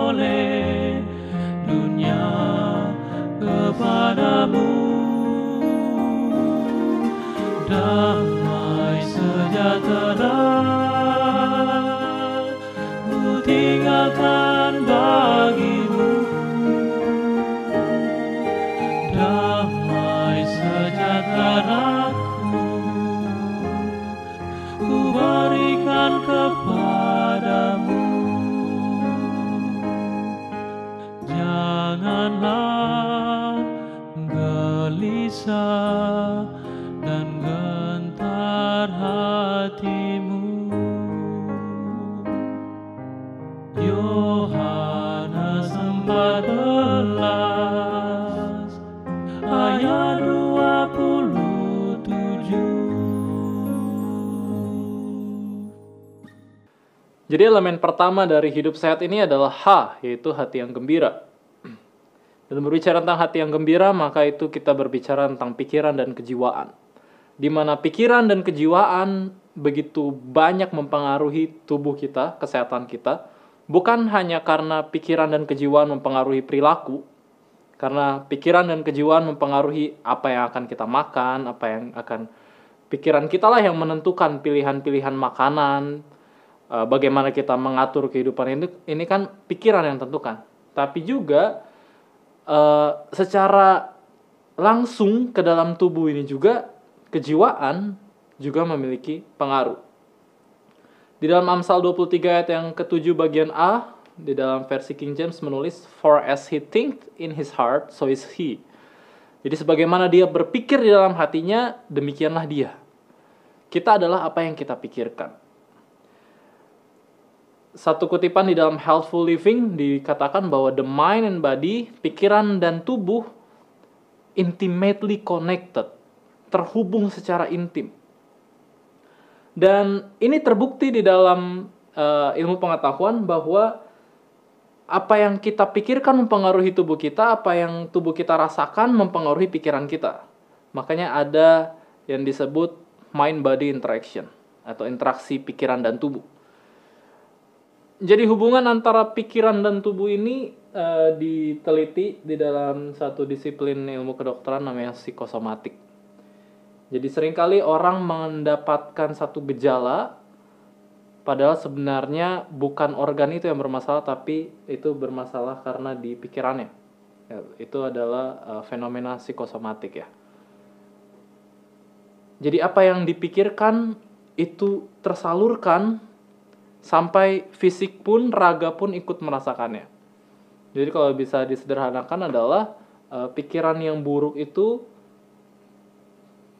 oleh dunia kepadamu. Damai sejahtera ku tinggalkan bagimu. Damai sejahteraku ku berikan kepadamu. Janganlah gelisah dan gentar hatimu. Yohanes 14 ayat 27. Jadi elemen pertama dari hidup sehat ini adalah H, yaitu hati yang gembira. Dan berbicara tentang hati yang gembira, maka itu kita berbicara tentang pikiran dan kejiwaan. Di mana pikiran dan kejiwaan begitu banyak mempengaruhi tubuh kita, kesehatan kita. Bukan hanya karena pikiran dan kejiwaan mempengaruhi perilaku, karena pikiran dan kejiwaan mempengaruhi apa yang akan kita makan, apa yang akan pikiran kita lah yang menentukan pilihan-pilihan makanan, bagaimana kita mengatur kehidupan ini kan pikiran yang tentukan. Tapi juga secara langsung ke dalam tubuh ini juga kejiwaan juga memiliki pengaruh. Di dalam Amsal 23 ayat yang ke-7 bagian A, di dalam versi King James menulis, "For as he thinketh in his heart, so is he." Jadi sebagaimana dia berpikir di dalam hatinya, demikianlah dia. Kita adalah apa yang kita pikirkan. Satu kutipan di dalam Healthful Living dikatakan bahwa the mind and body, pikiran dan tubuh, intimately connected, terhubung secara intim. Dan ini terbukti di dalam ilmu pengetahuan bahwa apa yang kita pikirkan mempengaruhi tubuh kita, apa yang tubuh kita rasakan mempengaruhi pikiran kita. Makanya ada yang disebut mind-body interaction, atau interaksi pikiran dan tubuh. Jadi hubungan antara pikiran dan tubuh ini diteliti di dalam satu disiplin ilmu kedokteran namanya psikosomatik. Jadi seringkali orang mendapatkan satu gejala, padahal sebenarnya bukan organ itu yang bermasalah, tapi itu bermasalah karena di pikirannya. Ya, itu adalah fenomena psikosomatik ya. Jadi apa yang dipikirkan itu tersalurkan sampai fisik pun, raga pun ikut merasakannya. Jadi kalau bisa disederhanakan adalah pikiran yang buruk itu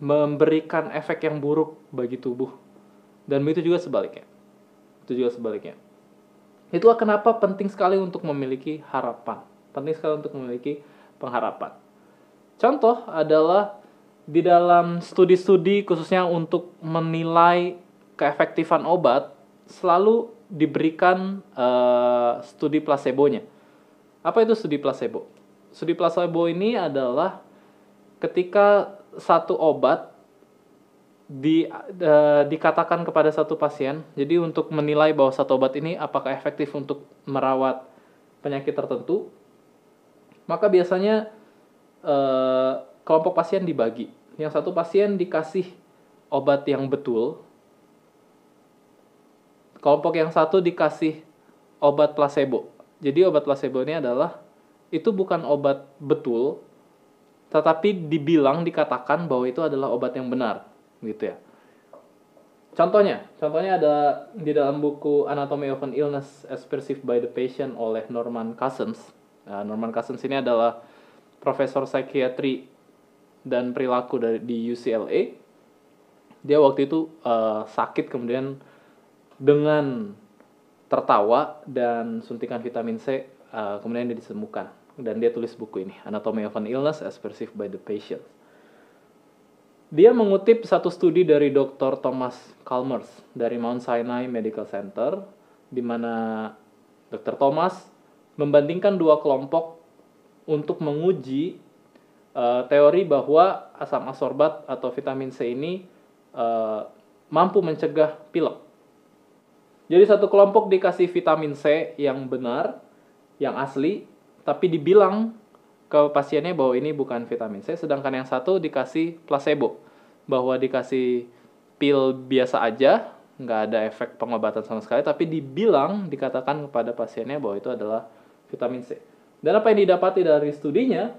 memberikan efek yang buruk bagi tubuh. Dan itu juga sebaliknya. Itulah kenapa penting sekali untuk memiliki harapan. Penting sekali untuk memiliki pengharapan. Contoh adalah di dalam studi-studi khususnya untuk menilai keefektifan obat, selalu diberikan studi placebo-nya. Apa itu studi placebo? Studi placebo ini adalah ketika satu obat dikatakan kepada satu pasien, jadi untuk menilai bahwa satu obat ini apakah efektif untuk merawat penyakit tertentu, maka biasanya kelompok pasien dibagi. Yang satu pasien dikasih obat yang betul, kelompok yang satu dikasih obat placebo. Jadi obat placebo ini adalah, itu bukan obat betul, tetapi dikatakan bahwa itu adalah obat yang benar, gitu ya. Contohnya ada di dalam buku Anatomy of an Illness as Perceived by the Patient oleh Norman Cousins. Norman Cousins ini adalah profesor psikiatri dan perilaku di UCLA. Dia waktu itu sakit, kemudian dengan tertawa dan suntikan vitamin C, kemudian dia disembuhkan. Dan dia tulis buku ini, Anatomy of an Illness as Perceived by the Patient. Dia mengutip satu studi dari Dr. Thomas Chalmers dari Mount Sinai Medical Center, di mana Dr. Thomas membandingkan dua kelompok untuk menguji teori bahwa asam ascorbat atau vitamin C ini mampu mencegah pilek. Jadi satu kelompok dikasih vitamin C yang benar, yang asli, tapi dibilang ke pasiennya bahwa ini bukan vitamin C, sedangkan yang satu dikasih placebo, bahwa dikasih pil biasa aja, nggak ada efek pengobatan sama sekali, tapi dikatakan kepada pasiennya bahwa itu adalah vitamin C. Dan apa yang didapati dari studinya,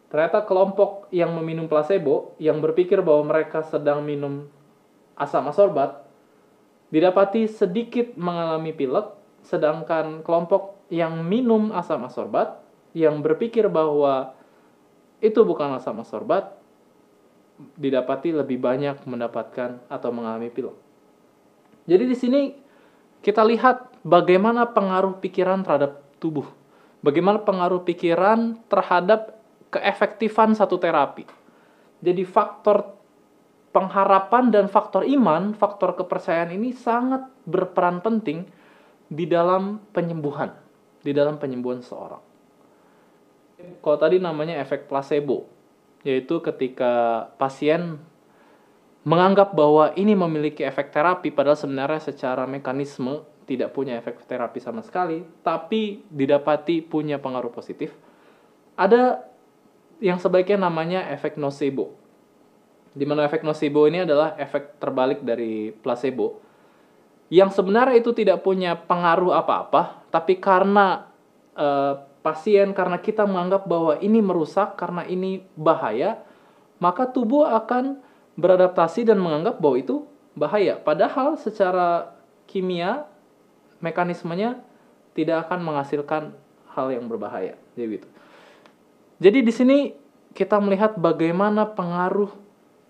ternyata kelompok yang meminum placebo, yang berpikir bahwa mereka sedang minum asam ascorbat, didapati sedikit mengalami pilek, sedangkan kelompok yang minum asam ascorbat, yang berpikir bahwa itu bukan asam ascorbat, didapati lebih banyak mendapatkan atau mengalami pilek. Jadi di sini kita lihat bagaimana pengaruh pikiran terhadap tubuh. Bagaimana pengaruh pikiran terhadap keefektifan satu terapi. Jadi faktor pengharapan dan faktor iman, faktor kepercayaan ini sangat berperan penting di dalam penyembuhan seseorang. Kalau tadi namanya efek placebo, yaitu ketika pasien menganggap bahwa ini memiliki efek terapi, padahal sebenarnya secara mekanisme tidak punya efek terapi sama sekali, tapi didapati punya pengaruh positif. Ada yang sebaiknya namanya efek nocebo, di mana efek nocebo ini adalah efek terbalik dari placebo, yang sebenarnya itu tidak punya pengaruh apa-apa, tapi karena pasien, karena kita menganggap bahwa ini merusak, karena ini bahaya, maka tubuh akan beradaptasi dan menganggap bahwa itu bahaya. Padahal secara kimia, mekanismenya tidak akan menghasilkan hal yang berbahaya. Jadi di sini kita melihat bagaimana pengaruh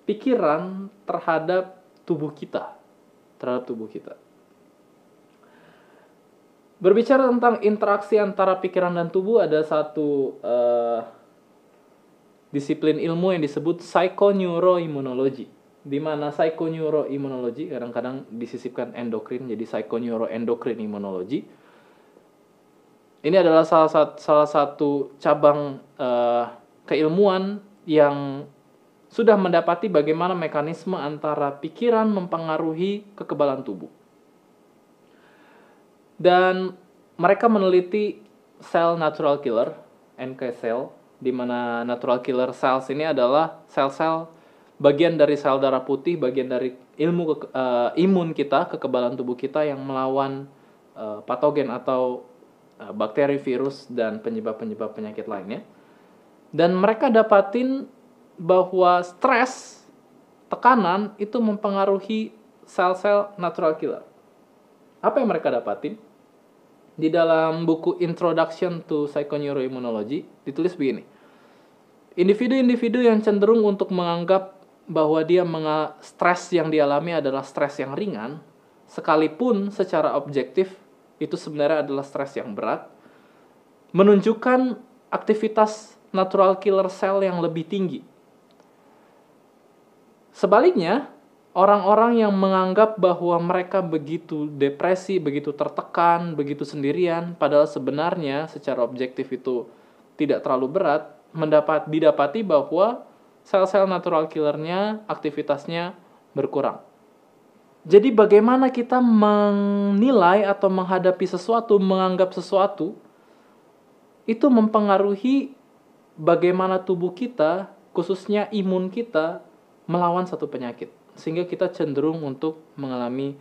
pikiran terhadap tubuh kita. Berbicara tentang interaksi antara pikiran dan tubuh, ada satu disiplin ilmu yang disebut psychoneuroimmunology, di mana psychoneuroimmunology kadang-kadang disisipkan endokrin, jadi psychoneuroendocrine immunology. Ini adalah salah satu cabang keilmuan yang sudah mendapati bagaimana mekanisme antara pikiran mempengaruhi kekebalan tubuh. Dan mereka meneliti sel natural killer, NK cell, di mana natural killer cells ini adalah sel-sel bagian dari sel darah putih, bagian dari imun kita, kekebalan tubuh kita yang melawan patogen atau bakteri, virus, dan penyebab-penyebab penyakit lainnya. Dan mereka dapatin bahwa stres, tekanan itu mempengaruhi sel-sel natural killer. Apa yang mereka dapatin? Di dalam buku Introduction to Psychoneuroimmunology ditulis begini. Individu-individu yang cenderung untuk menganggap bahwa stres yang dialami adalah stres yang ringan, sekalipun secara objektif itu sebenarnya adalah stres yang berat, menunjukkan aktivitas natural killer cell yang lebih tinggi. Sebaliknya, orang-orang yang menganggap bahwa mereka begitu depresi, begitu tertekan, begitu sendirian, padahal sebenarnya secara objektif itu tidak terlalu berat, didapati bahwa sel-sel natural killernya, aktivitasnya berkurang. Jadi bagaimana kita menilai atau menghadapi sesuatu, menganggap sesuatu, itu mempengaruhi bagaimana tubuh kita, khususnya imun kita, melawan satu penyakit. Sehingga kita cenderung untuk mengalami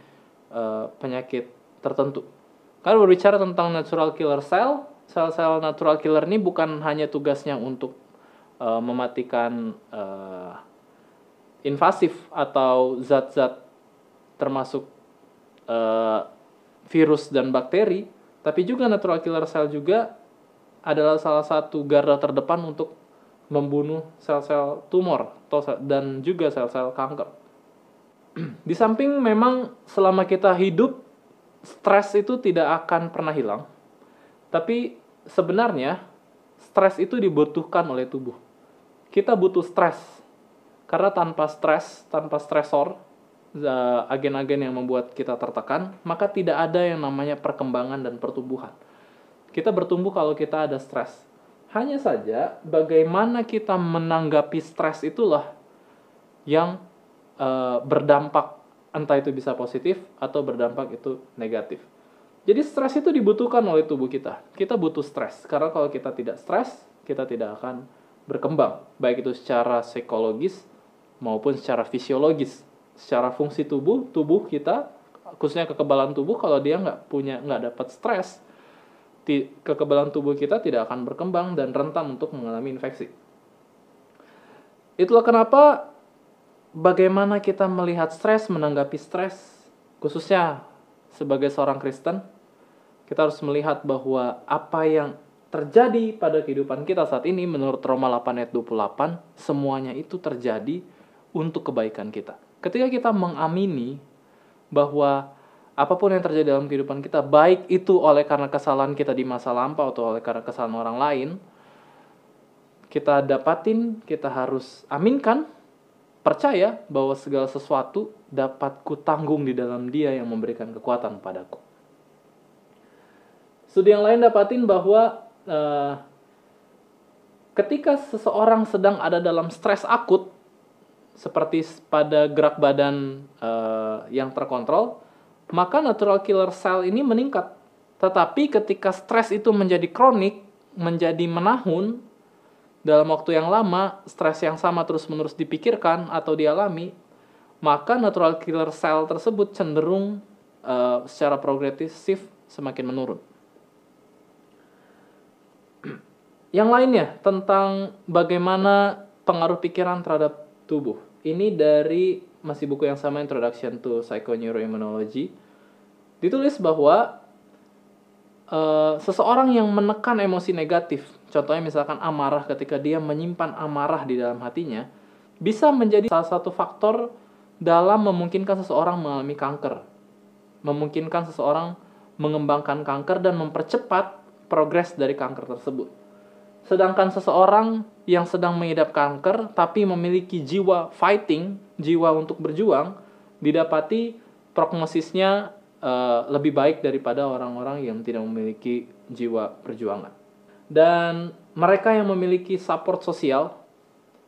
penyakit tertentu. Kalau berbicara tentang natural killer cell, sel-sel natural killer ini bukan hanya tugasnya untuk mematikan invasif atau zat-zat termasuk virus dan bakteri, tapi juga natural killer cell juga adalah salah satu garda terdepan untuk membunuh sel-sel tumor dan juga sel-sel kanker. Di samping memang selama kita hidup, stres itu tidak akan pernah hilang. Tapi sebenarnya stres itu dibutuhkan oleh tubuh. Kita butuh stres. Karena tanpa stres, tanpa stresor, agen-agen yang membuat kita tertekan, maka tidak ada yang namanya perkembangan dan pertumbuhan. Kita bertumbuh kalau kita ada stres. Hanya saja bagaimana kita menanggapi stres itulah yang berdampak, entah itu bisa positif atau berdampak itu negatif. Jadi stres itu dibutuhkan oleh tubuh kita. Kita butuh stres, karena kalau kita tidak stres, kita tidak akan berkembang, baik itu secara psikologis maupun secara fisiologis. Secara fungsi tubuh kita, khususnya kekebalan tubuh, kalau dia nggak dapat stres, kekebalan tubuh kita tidak akan berkembang dan rentan untuk mengalami infeksi. Itulah kenapa bagaimana kita melihat stres, menanggapi stres, khususnya sebagai seorang Kristen, kita harus melihat bahwa apa yang terjadi pada kehidupan kita saat ini menurut Roma 8 ayat 28, semuanya itu terjadi untuk kebaikan kita. Ketika kita mengamini bahwa apapun yang terjadi dalam kehidupan kita, baik itu oleh karena kesalahan kita di masa lampau atau oleh karena kesalahan orang lain, kita dapatin, kita harus aminkan, percaya bahwa segala sesuatu dapat kutanggung di dalam Dia yang memberikan kekuatan padaku. Studi yang lain dapatin bahwa ketika seseorang sedang ada dalam stres akut, seperti pada gerak badan yang terkontrol, maka natural killer cell ini meningkat. Tetapi ketika stres itu menjadi kronik, menjadi menahun, dalam waktu yang lama, stres yang sama terus-menerus dipikirkan atau dialami, maka natural killer cell tersebut cenderung secara progresif semakin menurun. Yang lainnya tentang bagaimana pengaruh pikiran terhadap tubuh. Ini dari masih buku yang sama, Introduction to Psychoneuroimmunology. Ditulis bahwa seseorang yang menekan emosi negatif, contohnya misalkan amarah, ketika dia menyimpan amarah di dalam hatinya, bisa menjadi salah satu faktor dalam memungkinkan seseorang mengalami kanker, memungkinkan seseorang mengembangkan kanker dan mempercepat progres dari kanker tersebut. Sedangkan seseorang yang sedang mengidap kanker tapi memiliki jiwa fighting, jiwa untuk berjuang, didapati prognosisnya lebih baik daripada orang-orang yang tidak memiliki jiwa perjuangan. Dan mereka yang memiliki support sosial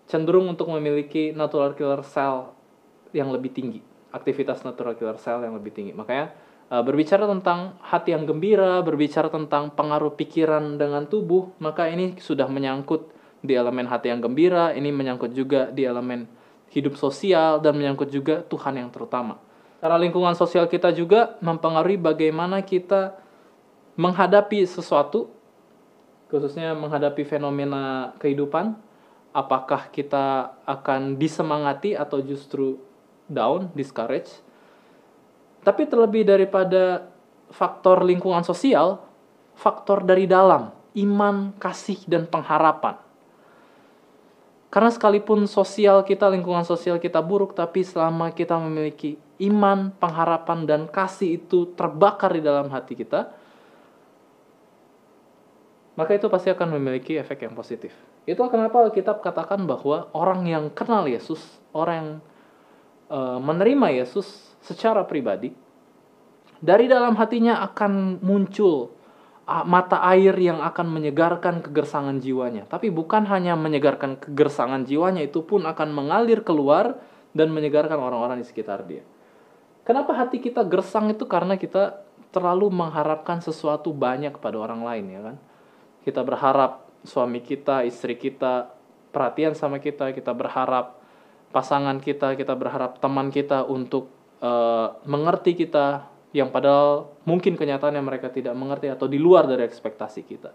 cenderung untuk memiliki natural killer cell yang lebih tinggi, aktivitas natural killer cell yang lebih tinggi. Makanya berbicara tentang hati yang gembira, berbicara tentang pengaruh pikiran dengan tubuh, maka ini sudah menyangkut di elemen hati yang gembira, ini menyangkut juga di elemen hidup sosial, dan menyangkut juga Tuhan yang terutama. Karena lingkungan sosial kita juga mempengaruhi bagaimana kita menghadapi sesuatu, khususnya menghadapi fenomena kehidupan. Apakah kita akan disemangati atau justru down, discourage. Tapi terlebih daripada faktor lingkungan sosial, faktor dari dalam, iman, kasih, dan pengharapan. Karena sekalipun sosial kita, lingkungan sosial kita buruk, tapi selama kita memiliki iman, pengharapan, dan kasih itu terbakar di dalam hati kita, maka itu pasti akan memiliki efek yang positif. Itu kenapa Alkitab katakan bahwa orang yang kenal Yesus, orang yang menerima Yesus secara pribadi, dari dalam hatinya akan muncul mata air yang akan menyegarkan kegersangan jiwanya. Tapi bukan hanya menyegarkan kegersangan jiwanya, itu pun akan mengalir keluar dan menyegarkan orang-orang di sekitar dia. Kenapa hati kita gersang itu? Karena kita terlalu mengharapkan sesuatu banyak kepada orang lain, ya kan? Kita berharap suami kita, istri kita perhatian sama kita, kita berharap pasangan kita berharap teman kita untuk mengerti kita, yang padahal mungkin kenyataannya mereka tidak mengerti atau di luar dari ekspektasi kita.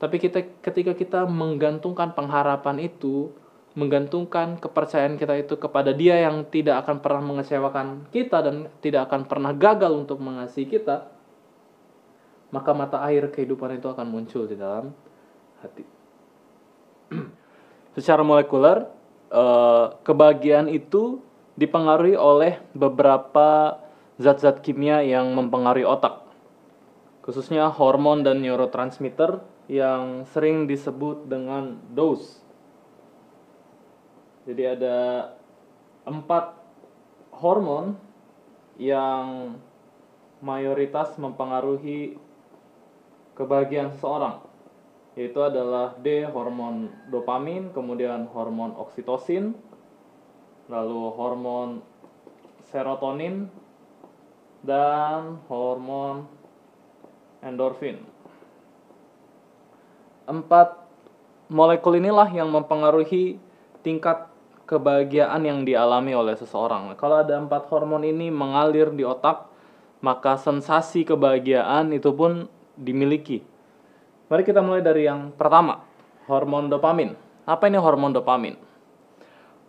Tapi ketika kita menggantungkan pengharapan itu, menggantungkan kepercayaan kita itu kepada Dia yang tidak akan pernah mengecewakan kita dan tidak akan pernah gagal untuk mengasihi kita, maka mata air kehidupan itu akan muncul di dalam hati. Secara molekuler, kebahagiaan itu dipengaruhi oleh beberapa zat-zat kimia yang mempengaruhi otak, khususnya hormon dan neurotransmitter yang sering disebut dengan DOS. Jadi ada 4 hormon yang mayoritas mempengaruhi kebahagiaan seseorang, yaitu adalah D, hormon dopamin, kemudian hormon oksitosin, lalu hormon serotonin, dan hormon endorfin. 4 molekul inilah yang mempengaruhi tingkat kebahagiaan yang dialami oleh seseorang. Kalau ada 4 hormon ini mengalir di otak, maka sensasi kebahagiaan itu pun dimiliki. Mari kita mulai dari yang pertama, hormon dopamin. Apa ini hormon dopamin?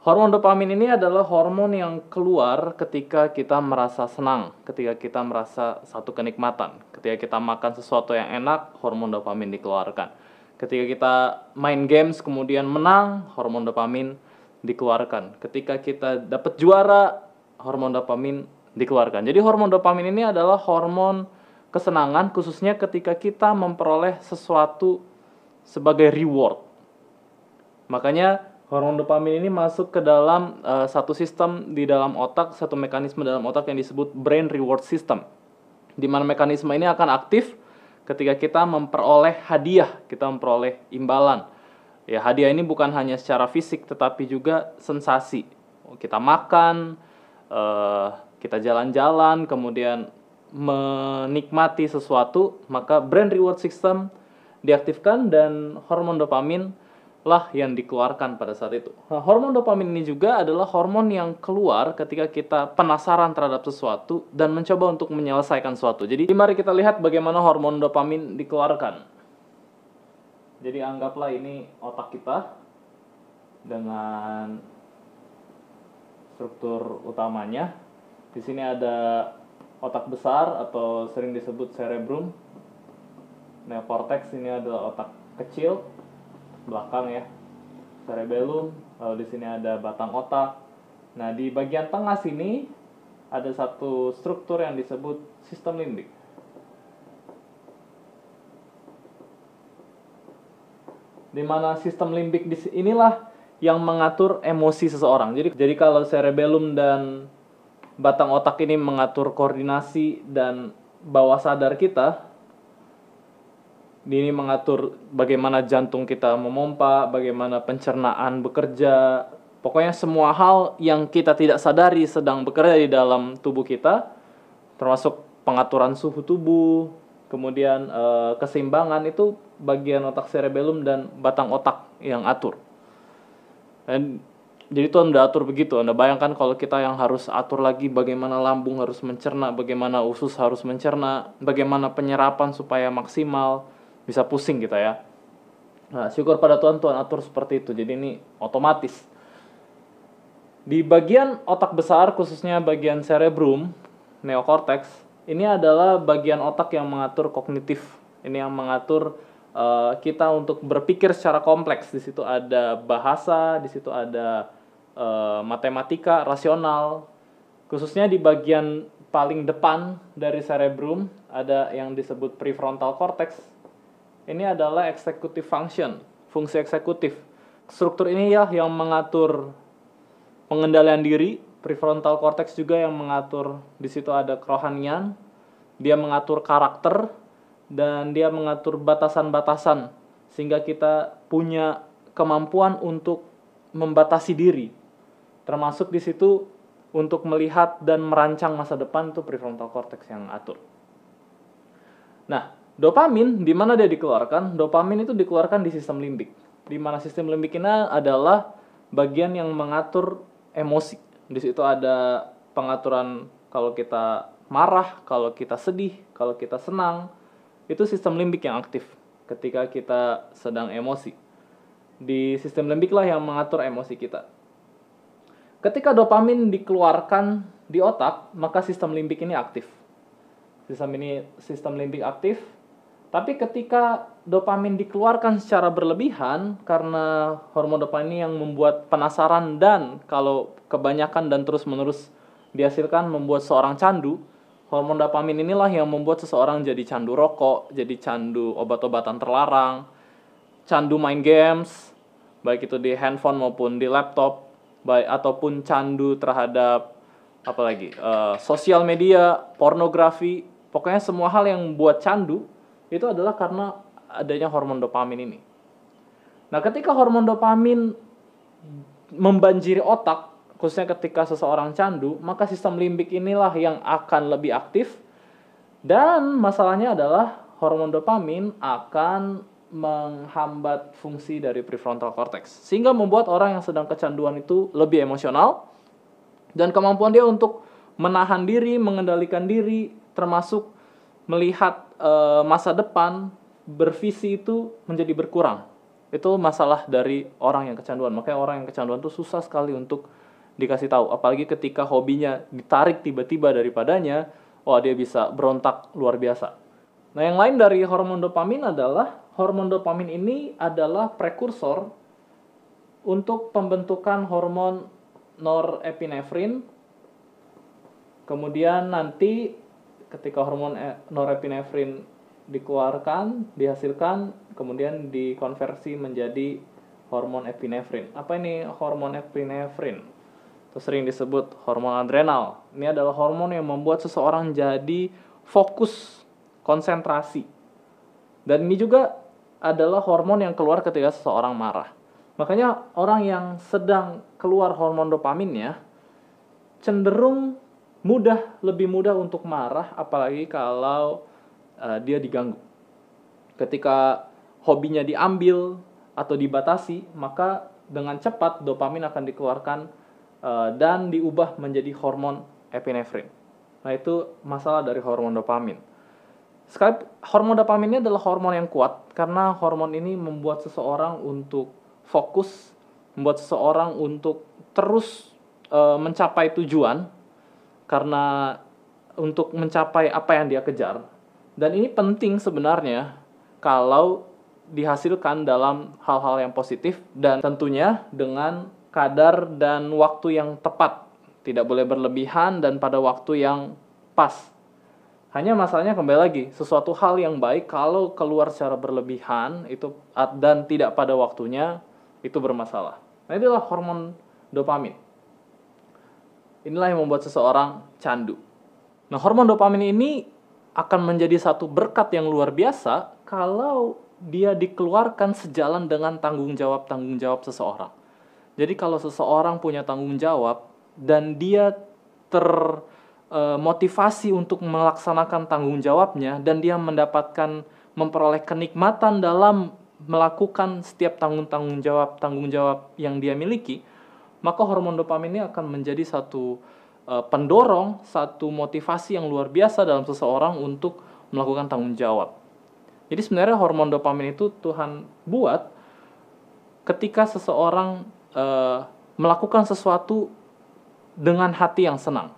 Hormon dopamin ini adalah hormon yang keluar ketika kita merasa senang, ketika kita merasa satu kenikmatan. Ketika kita makan sesuatu yang enak, hormon dopamin dikeluarkan. Ketika kita main games kemudian menang, hormon dopamin dikeluarkan. Ketika kita dapat juara, hormon dopamin dikeluarkan. Jadi hormon dopamin ini adalah hormon kesenangan, khususnya ketika kita memperoleh sesuatu sebagai reward. Makanya hormon dopamin ini masuk ke dalam satu sistem di dalam otak, satu mekanisme dalam otak yang disebut brain reward system. Di mana mekanisme ini akan aktif ketika kita memperoleh hadiah, kita memperoleh imbalan. Ya, hadiah ini bukan hanya secara fisik tetapi juga sensasi. Kita makan, kita jalan-jalan, kemudian menikmati sesuatu, maka brain reward system diaktifkan dan hormon dopamin lah yang dikeluarkan pada saat itu. Nah, hormon dopamin ini juga adalah hormon yang keluar ketika kita penasaran terhadap sesuatu dan mencoba untuk menyelesaikan sesuatu. Jadi mari kita lihat bagaimana hormon dopamin dikeluarkan. Jadi anggaplah ini otak kita dengan struktur utamanya. Di sini ada otak besar atau sering disebut cerebrum. Neocortex ini adalah otak kecil belakang ya, cerebellum. Lalu di sini ada batang otak. Nah, di bagian tengah sini ada satu struktur yang disebut sistem limbik. Di mana sistem limbik inilah yang mengatur emosi seseorang. Jadi kalau cerebellum dan batang otak ini mengatur koordinasi dan bawah sadar kita, ini mengatur bagaimana jantung kita memompa, bagaimana pencernaan bekerja. Pokoknya semua hal yang kita tidak sadari sedang bekerja di dalam tubuh kita, termasuk pengaturan suhu tubuh, kemudian keseimbangan, itu bagian otak cerebellum dan batang otak yang atur. Dan jadi itu Anda atur begitu. Anda bayangkan kalau kita yang harus atur lagi bagaimana lambung harus mencerna, bagaimana usus harus mencerna, bagaimana penyerapan supaya maksimal, bisa pusing kita ya. Nah, syukur pada Tuhan atur seperti itu. Jadi ini otomatis. Di bagian otak besar, khususnya bagian cerebrum, neocortex, ini adalah bagian otak yang mengatur kognitif. Ini yang mengatur kita untuk berpikir secara kompleks. Di situ ada bahasa, di situ ada matematika, rasional. Khususnya di bagian paling depan dari cerebrum ada yang disebut prefrontal cortex. Ini adalah executive function, fungsi eksekutif. Struktur ini ya yang mengatur pengendalian diri. Prefrontal cortex juga yang mengatur, di situ ada kerohanian. Dia mengatur karakter dan dia mengatur batasan-batasan sehingga kita punya kemampuan untuk membatasi diri. Termasuk di situ untuk melihat dan merancang masa depan, itu prefrontal cortex yang atur. Nah, dopamin, di mana dia dikeluarkan? Dopamin itu dikeluarkan di sistem limbik. Di mana sistem limbik ini adalah bagian yang mengatur emosi. Di situ ada pengaturan kalau kita marah, kalau kita sedih, kalau kita senang. Itu sistem limbik yang aktif ketika kita sedang emosi. Di sistem limbik lah yang mengatur emosi kita. Ketika dopamin dikeluarkan di otak, maka sistem limbik ini aktif. Sistem limbik aktif. Tapi ketika dopamin dikeluarkan secara berlebihan, karena hormon dopamin ini yang membuat penasaran dan kalau kebanyakan dan terus-menerus dihasilkan membuat seorang candu, hormon dopamin inilah yang membuat seseorang jadi candu rokok, jadi candu obat-obatan terlarang, candu main games, baik itu di handphone maupun di laptop, ataupun candu terhadap sosial media, pornografi, pokoknya semua hal yang membuat candu, itu adalah karena adanya hormon dopamin ini. Nah, ketika hormon dopamin membanjiri otak, khususnya ketika seseorang candu, maka sistem limbik inilah yang akan lebih aktif. Dan masalahnya adalah hormon dopamin akan menghambat fungsi dari prefrontal cortex, sehingga membuat orang yang sedang kecanduan itu lebih emosional, dan kemampuan dia untuk menahan diri, mengendalikan diri, termasuk melihat masa depan, bervisi itu menjadi berkurang. Itu masalah dari orang yang kecanduan. Makanya orang yang kecanduan itu susah sekali untuk dikasih tahu, apalagi ketika hobinya ditarik tiba-tiba daripadanya, wah dia bisa berontak luar biasa. Nah, yang lain dari hormon dopamin adalah hormon dopamin ini adalah prekursor untuk pembentukan hormon norepinefrin. Kemudian nanti ketika hormon norepinefrin dikeluarkan, dihasilkan, kemudian dikonversi menjadi hormon epinefrin. Apa ini hormon epinefrin? Itu sering disebut hormon adrenal. Ini adalah hormon yang membuat seseorang jadi fokus, konsentrasi. Dan ini juga adalah hormon yang keluar ketika seseorang marah. Makanya orang yang sedang keluar hormon dopaminnya cenderung lebih mudah untuk marah, apalagi kalau dia diganggu. Ketika hobinya diambil atau dibatasi, maka dengan cepat dopamin akan dikeluarkan dan diubah menjadi hormon epinefrin. Nah, itu masalah dari hormon dopamin. Sekali, hormon dopamin ini adalah hormon yang kuat karena hormon ini membuat seseorang untuk fokus, membuat seseorang untuk terus mencapai tujuan, karena untuk mencapai apa yang dia kejar. Dan ini penting sebenarnya kalau dihasilkan dalam hal-hal yang positif, dan tentunya dengan kadar dan waktu yang tepat. Tidak boleh berlebihan dan pada waktu yang pas. Hanya masalahnya kembali lagi, sesuatu hal yang baik kalau keluar secara berlebihan itu dan tidak pada waktunya, itu bermasalah. Nah, itulah hormon dopamin. Inilah yang membuat seseorang candu. Nah, hormon dopamin ini akan menjadi satu berkat yang luar biasa kalau dia dikeluarkan sejalan dengan tanggung jawab seseorang. Jadi kalau seseorang punya tanggung jawab dan dia termotivasi untuk melaksanakan tanggung jawabnya, dan dia memperoleh kenikmatan dalam melakukan setiap tanggung jawab yang dia miliki, maka hormon dopamin ini akan menjadi satu pendorong, satu motivasi yang luar biasa dalam seseorang untuk melakukan tanggung jawab. Jadi sebenarnya hormon dopamin itu Tuhan buat ketika seseorang melakukan sesuatu dengan hati yang senang.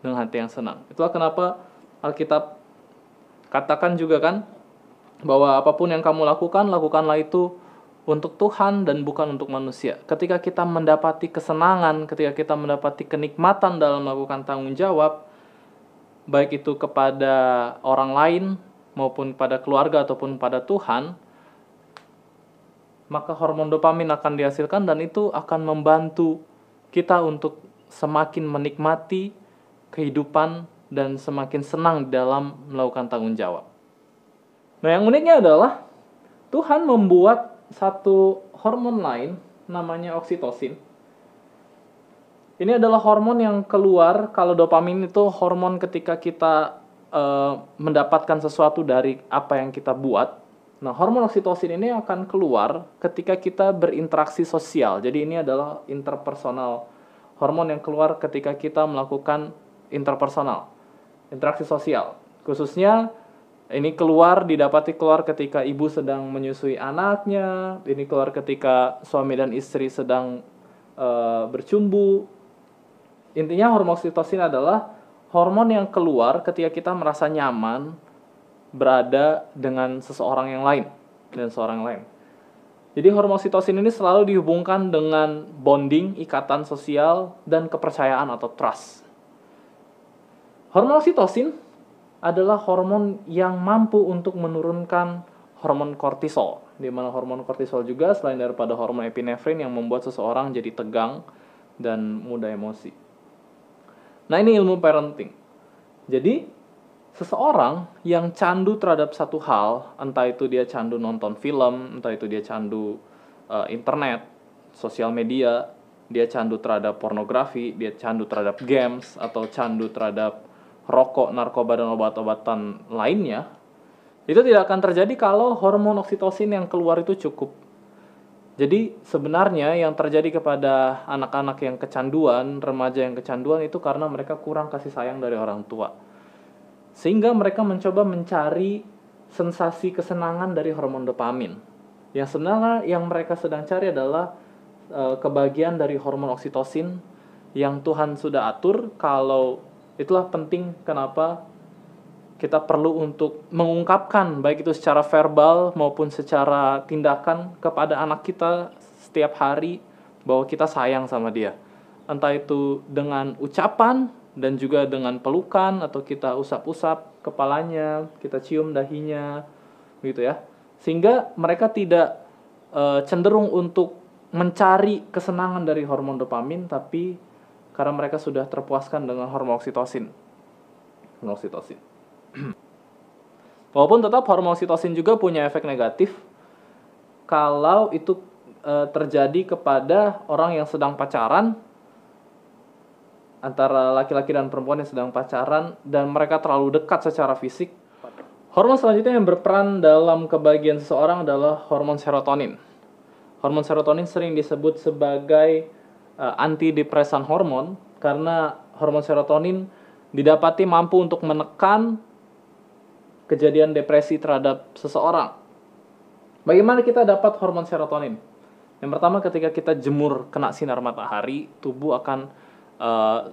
Dengan hati yang senang. Itulah kenapa Alkitab katakan juga kan, bahwa apapun yang kamu lakukan, lakukanlah itu untuk Tuhan dan bukan untuk manusia. Ketika kita mendapati kesenangan, ketika kita mendapati kenikmatan dalam melakukan tanggung jawab, baik itu kepada orang lain maupun pada keluarga ataupun pada Tuhan, maka hormon dopamin akan dihasilkan, dan itu akan membantu kita untuk semakin menikmati kehidupan dan semakin senang dalam melakukan tanggung jawab. Nah, yang uniknya adalah Tuhan membuat satu hormon lain namanya oksitosin. Ini adalah hormon yang keluar, kalau dopamin itu hormon ketika kita mendapatkan sesuatu dari apa yang kita buat. Nah, hormon oksitosin ini akan keluar ketika kita berinteraksi sosial. Jadi ini adalah interpersonal. Hormon yang keluar ketika kita melakukan interpersonal, interaksi sosial. Khususnya ini didapati keluar ketika ibu sedang menyusui anaknya, ini keluar ketika suami dan istri sedang bercumbu. Intinya hormon oksitosin adalah hormon yang keluar ketika kita merasa nyaman berada dengan seseorang yang lain, Jadi hormon oksitosin ini selalu dihubungkan dengan bonding, ikatan sosial, dan kepercayaan atau trust. Hormon oksitosin adalah hormon yang mampu untuk menurunkan hormon kortisol, di mana hormon kortisol juga selain daripada hormon epinefrin yang membuat seseorang jadi tegang dan mudah emosi. Nah, ini ilmu parenting. Jadi seseorang yang candu terhadap satu hal, entah itu dia candu nonton film, entah itu dia candu internet, sosial media, dia candu terhadap pornografi, dia candu terhadap games, atau candu terhadap rokok, narkoba, dan obat-obatan lainnya, Itu tidak akan terjadi kalau hormon oksitosin yang keluar itu cukup. Jadi sebenarnya yang terjadi kepada anak-anak yang kecanduan, remaja yang kecanduan itu karena mereka kurang kasih sayang dari orang tua. Sehingga mereka mencoba mencari sensasi kesenangan dari hormon dopamin. Yang sebenarnya yang mereka sedang cari adalah kebahagiaan dari hormon oksitosin yang Tuhan sudah atur. Kalau itulah penting kenapa kita perlu untuk mengungkapkan baik itu secara verbal maupun secara tindakan kepada anak kita setiap hari bahwa kita sayang sama dia. Entah itu dengan ucapan dan juga dengan pelukan, atau kita usap-usap kepalanya, kita cium dahinya, gitu ya. Sehingga mereka tidak cenderung untuk mencari kesenangan dari hormon dopamin, tapi karena mereka sudah terpuaskan dengan hormon oksitosin. Walaupun tetap hormon oksitosin juga punya efek negatif kalau itu terjadi kepada orang yang sedang pacaran, antara laki-laki dan perempuan yang sedang pacaran dan mereka terlalu dekat secara fisik. Hormon selanjutnya yang berperan dalam kebahagiaan seseorang adalah hormon serotonin. Hormon serotonin sering disebut sebagai antidepresan hormon karena hormon serotonin didapati mampu untuk menekan kejadian depresi terhadap seseorang. Bagaimana kita dapat hormon serotonin? Yang pertama, ketika kita jemur kena sinar matahari, tubuh akan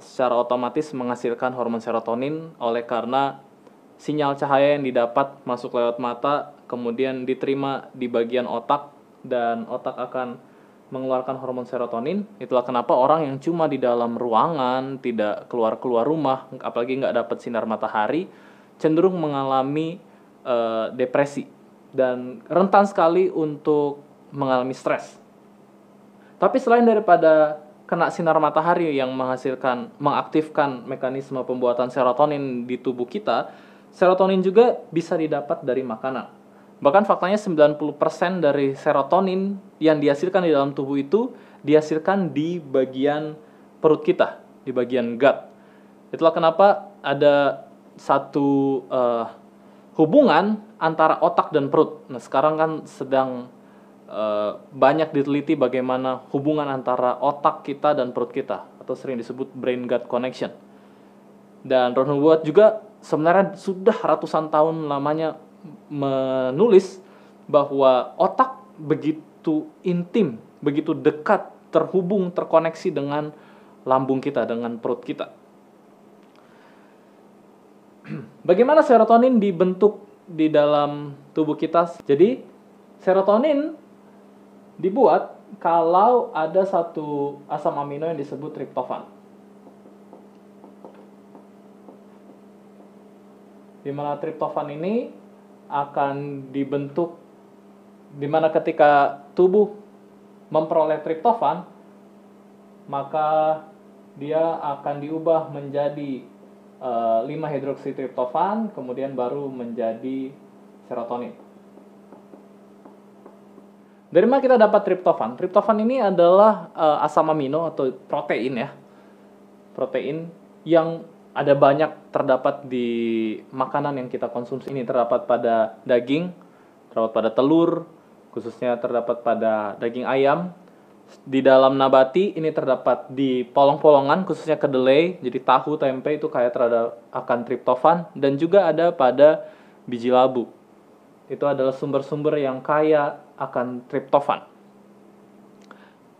secara otomatis menghasilkan hormon serotonin oleh karena sinyal cahaya yang didapat masuk lewat mata, kemudian diterima di bagian otak, dan otak akan mengeluarkan hormon serotonin. Itulah kenapa orang yang cuma di dalam ruangan, tidak keluar-keluar rumah, apalagi nggak dapat sinar matahari, cenderung mengalami depresi dan rentan sekali untuk mengalami stres. Tapi selain daripada kena sinar matahari yang mengaktifkan mekanisme pembuatan serotonin di tubuh kita, serotonin juga bisa didapat dari makanan. Bahkan faktanya 90% dari serotonin yang dihasilkan di dalam tubuh itu dihasilkan di bagian perut kita, di bagian gut. Itulah kenapa ada satu hubungan antara otak dan perut. Nah, sekarang kan sedang banyak diteliti bagaimana hubungan antara otak kita dan perut kita, atau sering disebut brain gut connection. Dan Ron Hubbard juga sebenarnya sudah ratusan tahun lamanya menulis bahwa otak begitu intim, begitu dekat, terhubung, terkoneksi dengan lambung kita, dengan perut kita. Bagaimana serotonin dibentuk di dalam tubuh kita? Jadi serotonin dibuat kalau ada satu asam amino yang disebut triptofan. Di mana triptofan ini akan dibentuk, di mana ketika tubuh memperoleh triptofan, maka dia akan diubah menjadi 5-hidroksitriptofan, kemudian baru menjadi serotonin. Dari mana kita dapat triptofan? Triptofan ini adalah asam amino atau protein ya. Protein yang ada banyak terdapat di makanan yang kita konsumsi. Ini terdapat pada daging, terdapat pada telur, khususnya terdapat pada daging ayam. Di dalam nabati ini terdapat di polong-polongan, khususnya kedelai, jadi tahu, tempe itu kaya terhadap akan triptofan, dan juga ada pada biji labu. Itu adalah sumber-sumber yang kaya akan triptofan.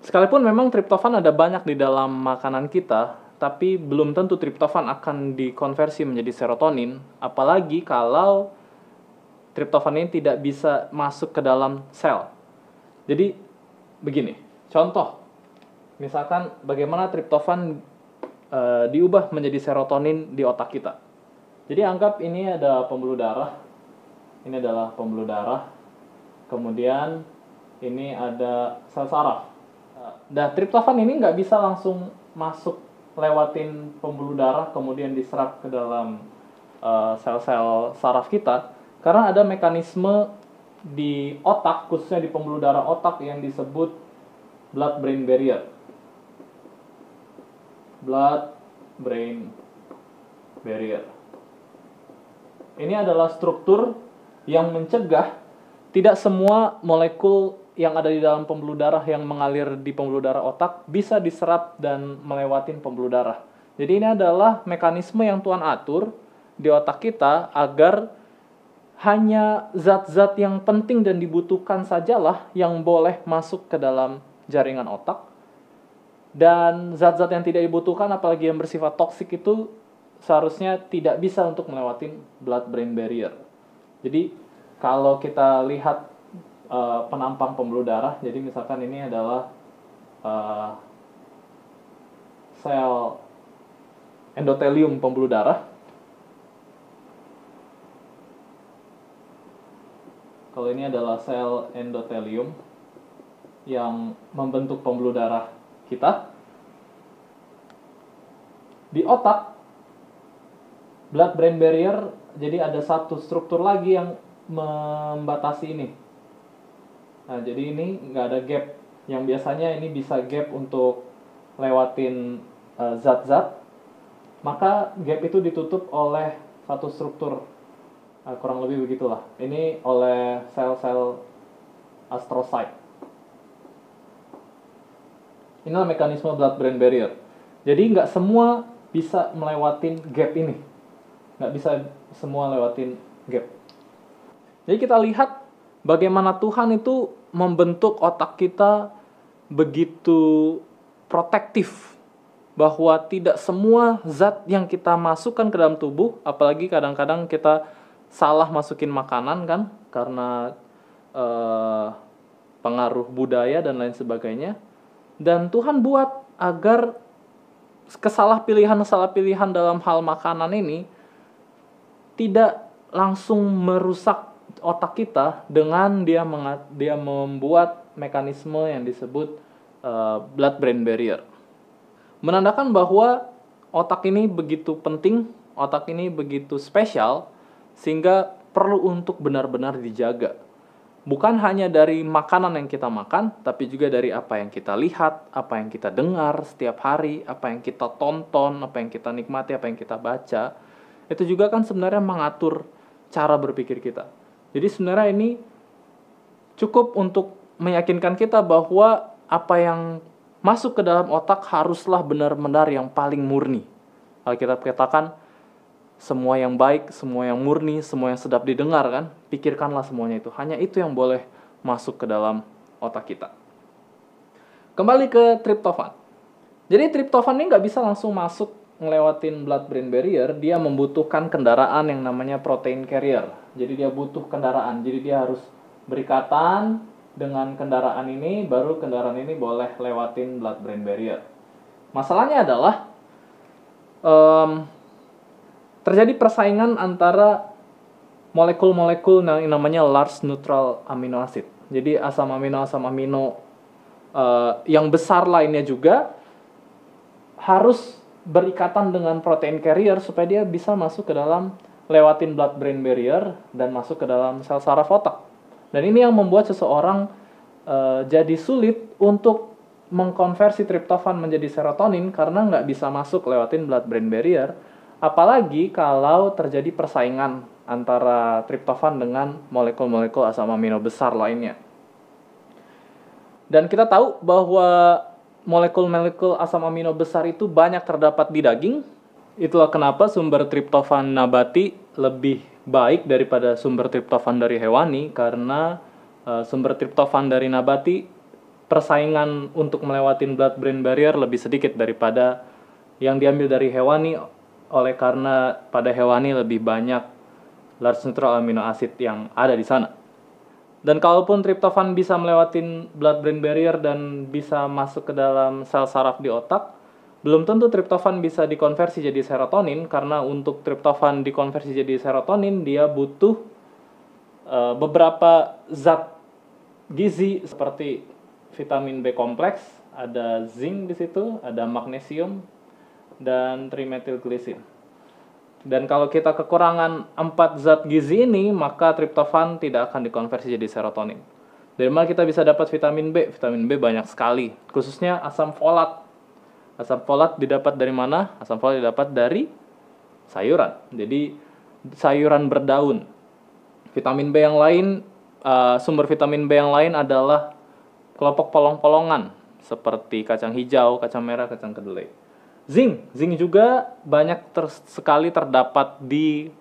Sekalipun memang triptofan ada banyak di dalam makanan kita, tapi belum tentu triptofan akan dikonversi menjadi serotonin, apalagi kalau triptofan ini tidak bisa masuk ke dalam sel. Jadi begini, contoh, misalkan bagaimana triptofan diubah menjadi serotonin di otak kita. Jadi anggap ini ada pembuluh darah, ini adalah pembuluh darah, kemudian ini ada sel saraf. Nah, triptofan ini nggak bisa langsung masuk lewatin pembuluh darah kemudian diserap ke dalam sel-sel saraf kita, karena ada mekanisme di otak, khususnya di pembuluh darah otak yang disebut blood-brain barrier. Blood-brain barrier. Ini adalah struktur yang mencegah tidak semua molekul yang ada di dalam pembuluh darah yang mengalir di pembuluh darah otak bisa diserap dan melewatin pembuluh darah. Jadi ini adalah mekanisme yang Tuhan atur di otak kita agar hanya zat-zat yang penting dan dibutuhkan sajalah yang boleh masuk ke dalam jaringan otak. Dan zat-zat yang tidak dibutuhkan, apalagi yang bersifat toksik itu seharusnya tidak bisa untuk melewati blood-brain barrier. Jadi kalau kita lihat penampang pembuluh darah, jadi misalkan ini adalah sel endotelium pembuluh darah. Kalau ini adalah sel endotelium yang membentuk pembuluh darah kita. Di otak, blood-brain barrier, jadi ada satu struktur lagi yang membatasi ini. Nah, jadi ini nggak ada gap. Yang biasanya ini bisa gap untuk lewatin zat-zat, maka gap itu ditutup oleh satu struktur. Kurang lebih begitulah. Ini oleh sel-sel astrocyte. Inilah mekanisme blood-brain barrier. Jadi nggak semua bisa melewatin gap ini. Nggak bisa semua lewatin gap. Jadi kita lihat bagaimana Tuhan itu membentuk otak kita begitu protektif, bahwa tidak semua zat yang kita masukkan ke dalam tubuh, apalagi kadang-kadang kita salah masukin makanan kan, karena pengaruh budaya dan lain sebagainya. Dan Tuhan buat agar kesalahan-kesalahan dalam hal makanan ini tidak langsung merusak otak kita dengan dia membuat mekanisme yang disebut blood-brain barrier. Menandakan bahwa otak ini begitu penting, otak ini begitu spesial, sehingga perlu untuk benar-benar dijaga. Bukan hanya dari makanan yang kita makan, tapi juga dari apa yang kita lihat, apa yang kita dengar setiap hari, apa yang kita tonton, apa yang kita nikmati, apa yang kita baca. Itu juga kan sebenarnya mengatur cara berpikir kita. Jadi sebenarnya ini cukup untuk meyakinkan kita bahwa apa yang masuk ke dalam otak haruslah benar-benar yang paling murni. Alkitab katakan, semua yang baik, semua yang murni, semua yang sedap didengar kan, pikirkanlah semuanya itu. Hanya itu yang boleh masuk ke dalam otak kita. Kembali ke triptofan. Jadi triptofan ini nggak bisa langsung masuk ngelewatin blood-brain barrier, dia membutuhkan kendaraan yang namanya protein carrier. Jadi dia butuh kendaraan, jadi dia harus berikatan dengan kendaraan ini, baru kendaraan ini boleh lewatin blood-brain barrier. Masalahnya adalah terjadi persaingan antara molekul-molekul yang namanya large neutral amino acid. Jadi asam amino yang besar lainnya juga harus berikatan dengan protein carrier supaya dia bisa masuk ke dalam lewatin blood-brain barrier dan masuk ke dalam sel saraf otak. Dan ini yang membuat seseorang jadi sulit untuk mengkonversi triptofan menjadi serotonin karena nggak bisa masuk lewatin blood-brain barrier. Apalagi kalau terjadi persaingan antara triptofan dengan molekul-molekul asam amino besar lainnya. Dan kita tahu bahwa molekul-molekul asam amino besar itu banyak terdapat di daging. Itulah kenapa sumber triptofan nabati lebih baik daripada sumber triptofan dari hewani, karena sumber triptofan dari nabati persaingan untuk melewati blood-brain barrier lebih sedikit daripada yang diambil dari hewani, oleh karena pada hewani lebih banyak large neutral amino acid yang ada di sana. Dan kalaupun triptofan bisa melewati blood-brain barrier dan bisa masuk ke dalam sel saraf di otak, belum tentu triptofan bisa dikonversi jadi serotonin, karena untuk triptofan dikonversi jadi serotonin, dia butuh beberapa zat gizi seperti vitamin B kompleks, ada zinc di situ, ada magnesium, dan trimethylglycine. Dan kalau kita kekurangan 4 zat gizi ini, maka triptofan tidak akan dikonversi jadi serotonin. Dari mana kita bisa dapat vitamin B? Vitamin B banyak sekali, khususnya asam folat. Asam folat didapat dari mana? Asam folat didapat dari sayuran. Jadi sayuran berdaun. Vitamin B yang lain, sumber vitamin B yang lain adalah kelompok polong-polongan seperti kacang hijau, kacang merah, kacang kedelai. Zinc juga banyak sekali terdapat di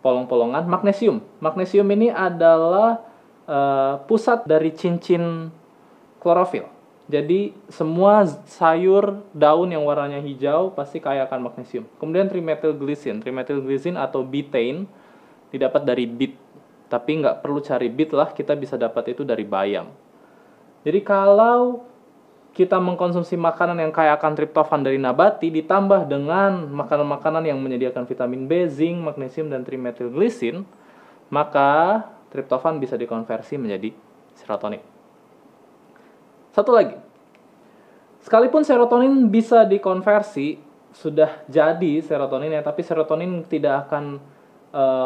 polong-polongan. Magnesium ini adalah pusat dari cincin klorofil. Jadi semua sayur daun yang warnanya hijau pasti kaya akan magnesium. Kemudian trimethylglycine atau betaine didapat dari beet. Tapi nggak perlu cari beet lah, kita bisa dapat itu dari bayam. Jadi kalau kita mengkonsumsi makanan yang kaya akan triptofan dari nabati ditambah dengan makanan-makanan yang menyediakan vitamin B, zinc, magnesium, dan trimethylglycine, maka triptofan bisa dikonversi menjadi serotonin. Satu lagi, sekalipun serotonin bisa dikonversi, sudah jadi serotonin ya, tapi serotonin tidak akan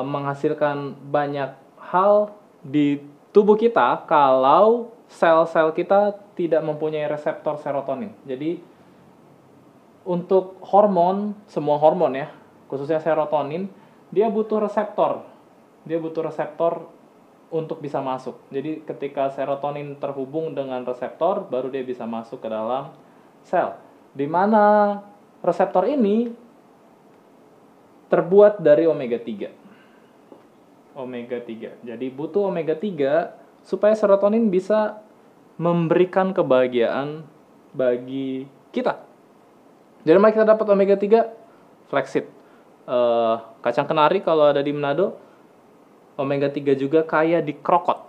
menghasilkan banyak hal di tubuh kita kalau sel-sel kita tidak mempunyai reseptor serotonin. Jadi untuk hormon, semua hormon ya, khususnya serotonin, dia butuh reseptor. Dia butuh reseptor untuk bisa masuk. Jadi ketika serotonin terhubung dengan reseptor, baru dia bisa masuk ke dalam sel. Di mana reseptor ini terbuat dari omega 3. Omega 3. Jadi butuh omega 3 supaya serotonin bisa memberikan kebahagiaan bagi kita. Dari mana kita dapat omega 3? Flaxseed. Kacang kenari kalau ada di Manado. Omega 3 juga kaya di krokot.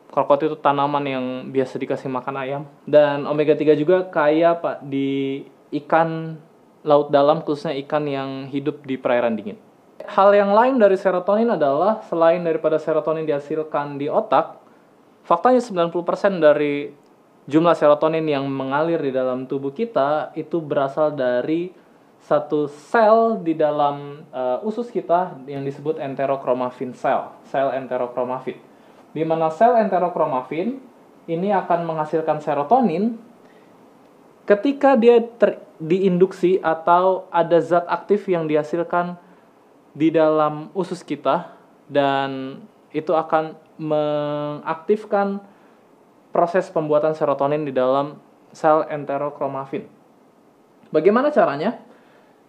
Krokot itu tanaman yang biasa dikasih makan ayam. Dan omega 3 juga kaya di ikan laut dalam, khususnya ikan yang hidup di perairan dingin. Hal yang lain dari serotonin adalah, selain daripada serotonin dihasilkan di otak, faktanya 90% dari jumlah serotonin yang mengalir di dalam tubuh kita itu berasal dari satu sel di dalam usus kita yang disebut enterochromaffin sel enterochromaffin. Di mana sel enterochromaffin ini akan menghasilkan serotonin ketika dia diinduksi atau ada zat aktif yang dihasilkan di dalam usus kita, dan itu akan mengaktifkan proses pembuatan serotonin di dalam sel enterochromaffin. Bagaimana caranya?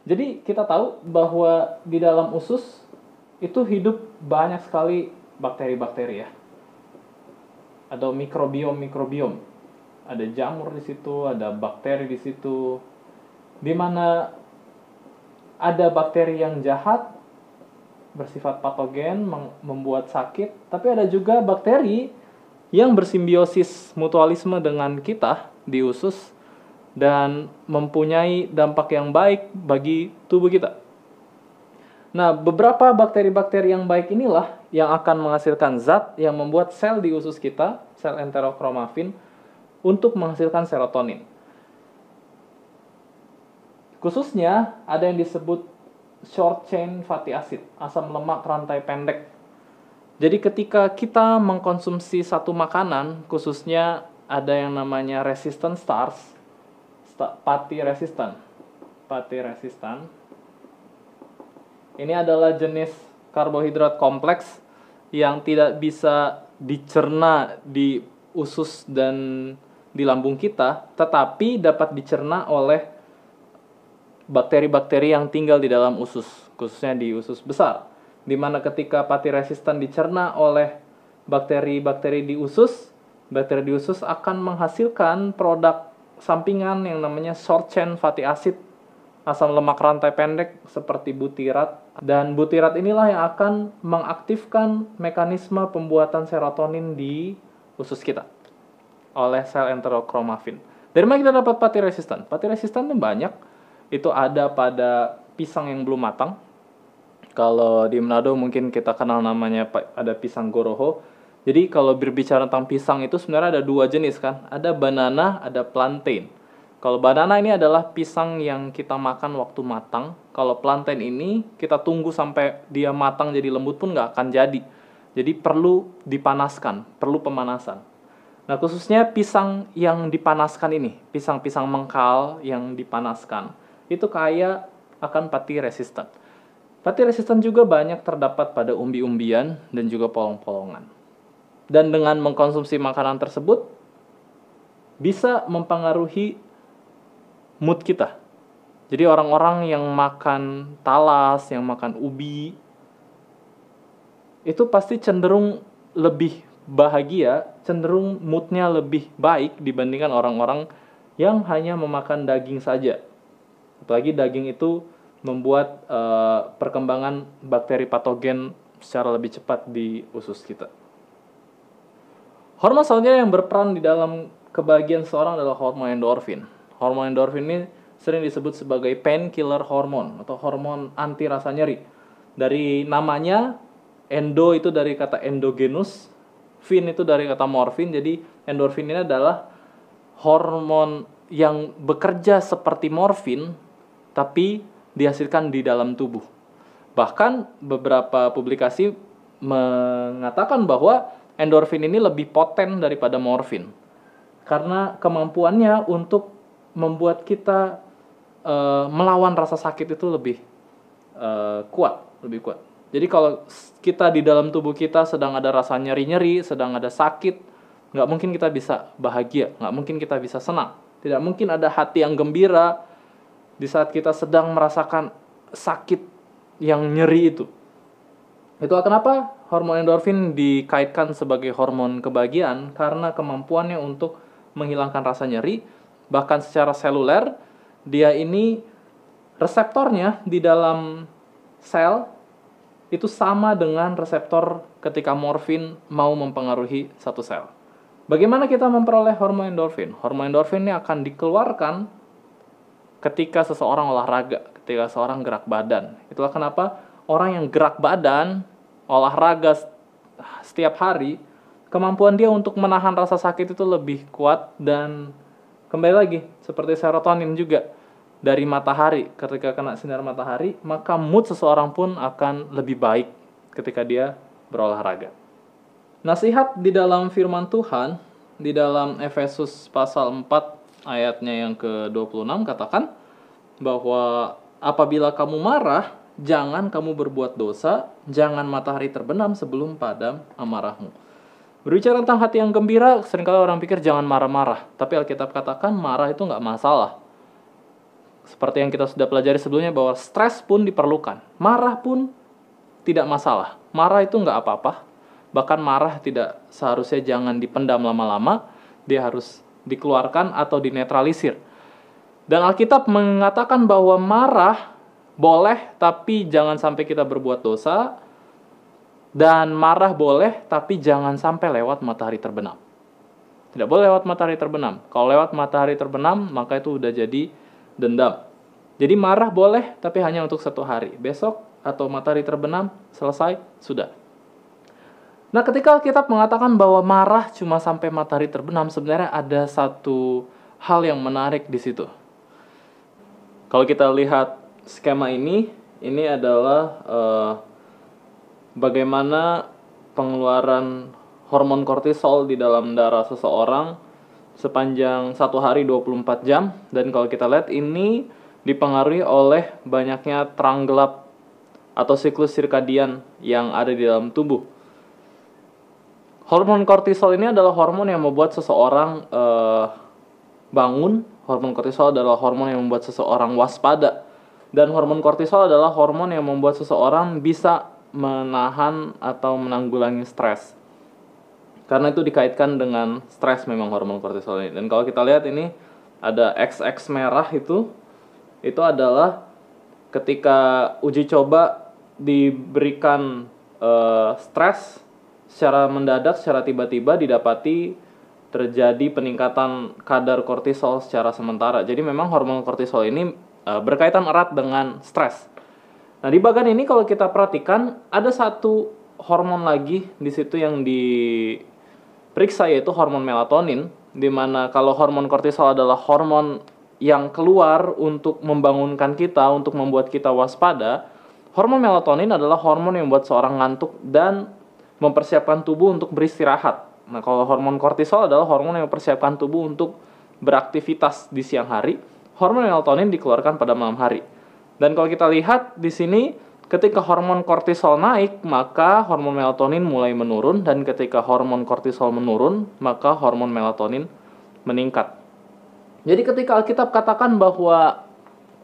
Jadi kita tahu bahwa di dalam usus itu hidup banyak sekali bakteri-bakteri ya. Ada mikrobiom. Ada jamur di situ, ada bakteri di situ. Di mana ada bakteri yang jahat, bersifat patogen, membuat sakit, tapi ada juga bakteri yang bersimbiosis mutualisme dengan kita di usus dan mempunyai dampak yang baik bagi tubuh kita. Nah, beberapa bakteri-bakteri yang baik inilah yang akan menghasilkan zat yang membuat sel di usus kita, sel enterochromaffin, untuk menghasilkan serotonin. Khususnya ada yang disebut short chain fatty acid, asam lemak rantai pendek. Jadi ketika kita mengkonsumsi satu makanan, khususnya ada yang namanya resistant starch, pati resistan. Ini adalah jenis karbohidrat kompleks yang tidak bisa dicerna di usus dan di lambung kita, tetapi dapat dicerna oleh bakteri-bakteri yang tinggal di dalam usus, khususnya di usus besar. Di mana ketika pati resistan dicerna oleh bakteri-bakteri di usus, bakteri di usus akan menghasilkan produk sampingan yang namanya short chain fatty acid, asam lemak rantai pendek seperti butirat. Dan butirat inilah yang akan mengaktifkan mekanisme pembuatan serotonin di usus kita oleh sel enterochromaffin. Dari mana kita dapat pati resistan? Pati resistan itu banyak. Itu ada pada pisang yang belum matang. Kalau di Manado mungkin kita kenal namanya ada pisang goroho. Jadi kalau berbicara tentang pisang itu sebenarnya ada dua jenis kan. Ada banana, ada plantain. Kalau banana ini adalah pisang yang kita makan waktu matang. Kalau plantain ini kita tunggu sampai dia matang jadi lembut pun nggak akan jadi. Jadi perlu dipanaskan, perlu pemanasan. Nah khususnya pisang yang dipanaskan ini, pisang-pisang mengkal yang dipanaskan, itu kaya akan pati resistan. Fatty resistant juga banyak terdapat pada umbi-umbian dan juga polong-polongan. Dan dengan mengkonsumsi makanan tersebut bisa mempengaruhi mood kita. Jadi orang-orang yang makan talas, yang makan ubi, itu pasti cenderung lebih bahagia, cenderung moodnya lebih baik dibandingkan orang-orang yang hanya memakan daging saja. Apalagi daging itu membuat perkembangan bakteri patogen secara lebih cepat di usus kita. Hormon selanjutnya yang berperan di dalam kebahagiaan seseorang adalah hormon endorfin. Hormon endorfin ini sering disebut sebagai painkiller hormon atau hormon anti rasa nyeri. Dari namanya, endo itu dari kata endogenus, fin itu dari kata morfin. Jadi endorfin ini adalah hormon yang bekerja seperti morfin tapi dihasilkan di dalam tubuh. Bahkan beberapa publikasi mengatakan bahwa endorfin ini lebih poten daripada morfin karena kemampuannya untuk membuat kita melawan rasa sakit itu lebih kuat. Jadi kalau kita di dalam tubuh kita sedang ada rasa nyeri-nyeri, sedang ada sakit, nggak mungkin kita bisa bahagia, nggak mungkin kita bisa senang. Tidak mungkin ada hati yang gembira di saat kita sedang merasakan sakit yang nyeri itu. Itulah kenapa hormon endorfin dikaitkan sebagai hormon kebahagiaan, karena kemampuannya untuk menghilangkan rasa nyeri. Bahkan secara seluler, dia ini reseptornya di dalam sel itu sama dengan reseptor ketika morfin mau mempengaruhi satu sel. Bagaimana kita memperoleh hormon endorfin? Hormon endorfin ini akan dikeluarkan ketika seseorang olahraga, ketika seseorang gerak badan. Itulah kenapa orang yang gerak badan, olahraga setiap hari, kemampuan dia untuk menahan rasa sakit itu lebih kuat. Dan kembali lagi, seperti serotonin juga, dari matahari, ketika kena sinar matahari, maka mood seseorang pun akan lebih baik ketika dia berolahraga. Nasihat di dalam firman Tuhan, di dalam Efesus pasal 4, ayatnya yang ke-26 katakan bahwa apabila kamu marah, jangan kamu berbuat dosa, jangan matahari terbenam sebelum padam amarahmu. Berbicara tentang hati yang gembira, seringkali orang pikir jangan marah-marah. Tapi Alkitab katakan marah itu nggak masalah. Seperti yang kita sudah pelajari sebelumnya bahwa stres pun diperlukan. Marah pun tidak masalah. Marah itu nggak apa-apa. Bahkan marah tidak seharusnya jangan dipendam lama-lama. Dia harus dikeluarkan atau dinetralisir. Dan Alkitab mengatakan bahwa marah boleh, tapi jangan sampai kita berbuat dosa. Dan marah boleh, tapi jangan sampai lewat matahari terbenam. Tidak boleh lewat matahari terbenam. Kalau lewat matahari terbenam, maka itu udah jadi dendam. Jadi marah boleh, tapi hanya untuk 1 hari. Besok atau matahari terbenam, selesai, sudah. Nah, ketika Alkitab mengatakan bahwa marah cuma sampai matahari terbenam, sebenarnya ada satu hal yang menarik di situ. Kalau kita lihat skema ini adalah bagaimana pengeluaran hormon kortisol di dalam darah seseorang sepanjang 1 hari 24 jam. Dan kalau kita lihat ini dipengaruhi oleh banyaknya terang gelap atau siklus sirkadian yang ada di dalam tubuh. Hormon kortisol ini adalah hormon yang membuat seseorang bangun. Hormon kortisol adalah hormon yang membuat seseorang waspada. Dan hormon kortisol adalah hormon yang membuat seseorang bisa menahan atau menanggulangi stres. Karena itu dikaitkan dengan stres memang hormon kortisol ini. Dan kalau kita lihat ini ada XX merah itu adalah ketika uji coba diberikan stres secara mendadak, secara tiba-tiba didapati terjadi peningkatan kadar kortisol secara sementara. Jadi memang hormon kortisol ini berkaitan erat dengan stres. Nah, di bagian ini kalau kita perhatikan ada satu hormon lagi di situ yang diperiksa, yaitu hormon melatonin, di mana kalau hormon kortisol adalah hormon yang keluar untuk membangunkan kita, untuk membuat kita waspada, hormon melatonin adalah hormon yang membuat seorang ngantuk dan mempersiapkan tubuh untuk beristirahat. Nah, kalau hormon kortisol adalah hormon yang mempersiapkan tubuh untuk beraktivitas di siang hari. Hormon melatonin dikeluarkan pada malam hari. Dan kalau kita lihat di sini, Ketika hormon kortisol naik, maka hormon melatonin mulai menurun, dan ketika hormon kortisol menurun, maka hormon melatonin meningkat. Jadi ketika Alkitab katakan bahwa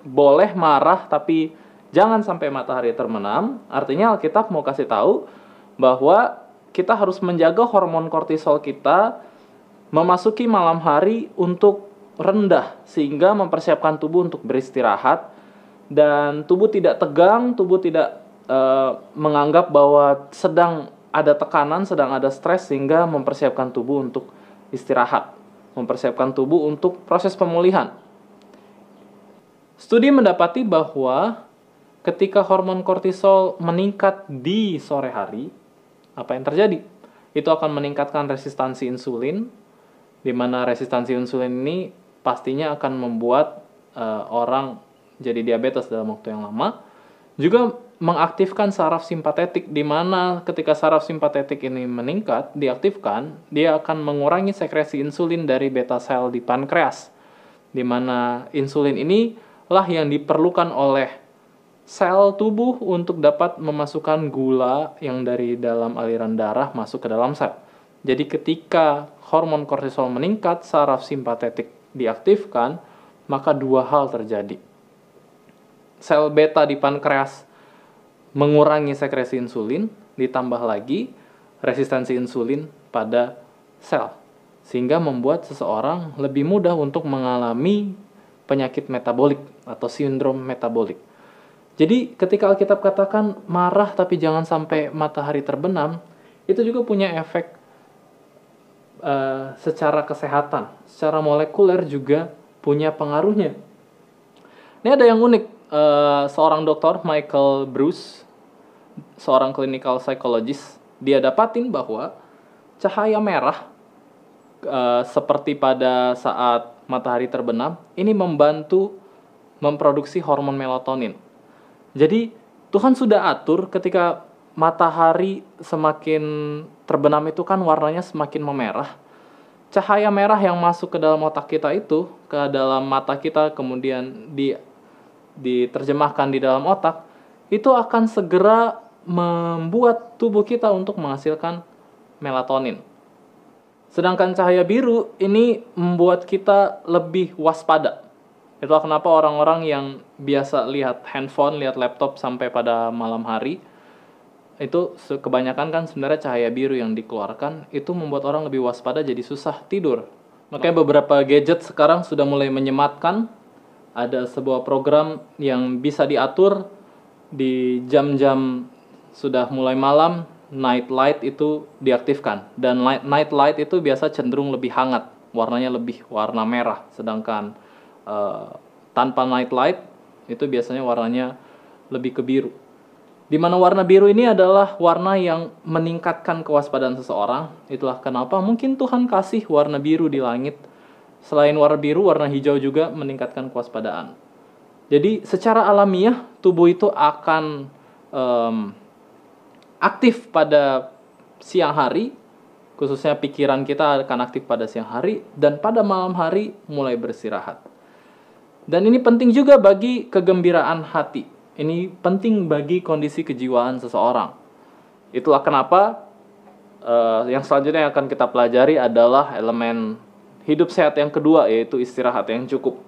boleh marah tapi jangan sampai matahari terbenam, artinya Alkitab mau kasih tahu bahwa kita harus menjaga hormon kortisol kita memasuki malam hari untuk rendah, sehingga mempersiapkan tubuh untuk beristirahat, dan tubuh tidak tegang, tubuh tidak menganggap bahwa sedang ada tekanan, sedang ada stres, sehingga mempersiapkan tubuh untuk istirahat, mempersiapkan tubuh untuk proses pemulihan. Studi mendapati bahwa ketika hormon kortisol meningkat di sore hari, apa yang terjadi? Itu akan meningkatkan resistansi insulin, di mana resistansi insulin ini pastinya akan membuat orang jadi diabetes dalam waktu yang lama. Juga mengaktifkan saraf simpatetik, di mana ketika saraf simpatetik ini meningkat, diaktifkan, dia akan mengurangi sekresi insulin dari beta sel di pankreas, di mana insulin ini lah yang diperlukan oleh sel tubuh untuk dapat memasukkan gula yang dari dalam aliran darah masuk ke dalam sel. Jadi ketika hormon kortisol meningkat, saraf simpatetik diaktifkan, maka dua hal terjadi. Sel beta di pankreas mengurangi sekresi insulin, ditambah lagi resistensi insulin pada sel, sehingga membuat seseorang lebih mudah untuk mengalami penyakit metabolik atau sindrom metabolik. Jadi ketika Alkitab katakan marah tapi jangan sampai matahari terbenam, itu juga punya efek secara kesehatan, secara molekuler juga punya pengaruhnya. Ini ada yang unik. Seorang dokter, Michael Breus, seorang clinical psychologist, dia dapatin bahwa cahaya merah seperti pada saat matahari terbenam ini membantu memproduksi hormon melatonin. Jadi Tuhan sudah atur ketika matahari semakin terbenam itu kan warnanya semakin memerah. Cahaya merah yang masuk ke dalam otak kita itu, ke dalam mata kita, kemudian diterjemahkan di dalam otak, itu akan segera membuat tubuh kita untuk menghasilkan melatonin. Sedangkan cahaya biru ini membuat kita lebih waspada. Itulah kenapa orang-orang yang biasa lihat handphone, lihat laptop sampai pada malam hari, itu kebanyakan kan sebenarnya cahaya biru yang dikeluarkan, itu membuat orang lebih waspada, jadi susah tidur. Makanya beberapa gadget sekarang sudah mulai menyematkan, ada sebuah program yang bisa diatur di jam-jam sudah mulai malam, night light itu diaktifkan. Dan night light itu biasa cenderung lebih hangat, warnanya lebih warna merah. Sedangkan tanpa night light itu biasanya warnanya lebih ke biru. Di mana warna biru ini adalah warna yang meningkatkan kewaspadaan seseorang. Itulah kenapa mungkin Tuhan kasih warna biru di langit. Selain warna biru, warna hijau juga meningkatkan kewaspadaan. Jadi secara alamiah tubuh itu akan aktif pada siang hari, khususnya pikiran kita akan aktif pada siang hari, dan pada malam hari mulai beristirahat. Dan ini penting juga bagi kegembiraan hati. Ini penting bagi kondisi kejiwaan seseorang. Itulah kenapa yang selanjutnya yang akan kita pelajari adalah elemen hidup sehat yang kedua, yaitu istirahat yang cukup.